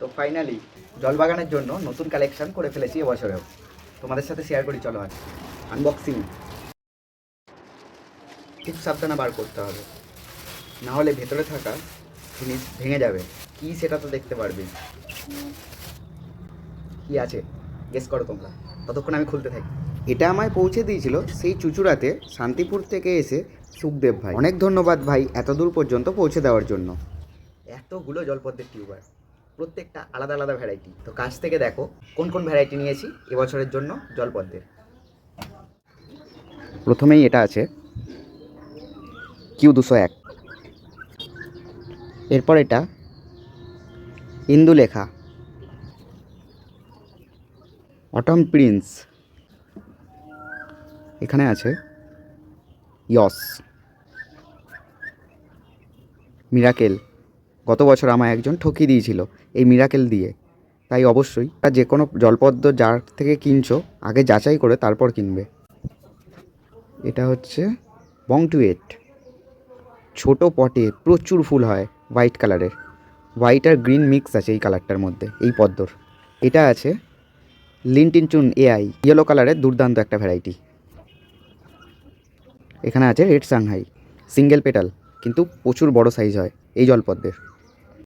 তো ফাইনালি জলবাগানের জন্য নতুন কালেকশন করে ফেলেছি এবছরেও, তোমাদের সাথে শেয়ার করি। চলো আজ আনবক্সিং। খুব সাবধানে বার করতে হবে, না হলে ভেতরে থাকা জিনিস ভেঙে যাবে। কি সেটা তো দেখতে পারবে। কি আছে গেস করো তোমরা, ততক্ষণ আমি খুলতে থাকি। এটা আমায় পৌঁছে দিয়েছিল সেই চুচুড়াতে শান্তিপুর থেকে এসে সুখদেব ভাই। অনেক ধন্যবাদ ভাই এত দূর পর্যন্ত পৌঁছে দেওয়ার জন্য। এতগুলো জলপদ্মের টিউবার, প্রত্যেকটা আলাদা আলাদা ভ্যারাইটি। তো কাছ থেকে দেখো কোন কোন ভ্যারাইটি নিয়েছি এবছরের জন্য জলপদ্মের। প্রথমেই এটা আছে Q201। এরপর এটা ইন্দুলেখা, অটম প্রিন্স, এখানে আছে ইয়স, মিরাকেল। গত বছর আমায় একজন ঠকিয়ে দিয়েছিল এই মিরাকেল দিয়ে, তাই অবশ্যই যে কোনো জলপদ্ম যার থেকে কিনছো আগে যাচাই করে তারপর কিনবে। এটা হচ্ছে বংটুয়েট, ছোট পটে প্রচুর ফুল হয়, হোয়াইট কালারের। হোয়াইট আর গ্রিন মিক্স আছে এই কালারটার মধ্যে এই পদ্মর। এটা আছে লিনটিনচুন AI, ইয়েলো কালারের দুর্দান্ত একটা ভ্যারাইটি। এখানে আছে রেড সাংহাই, সিঙ্গেল পেটাল কিন্তু প্রচুর বড় সাইজ হয় এই জলপদ্মের।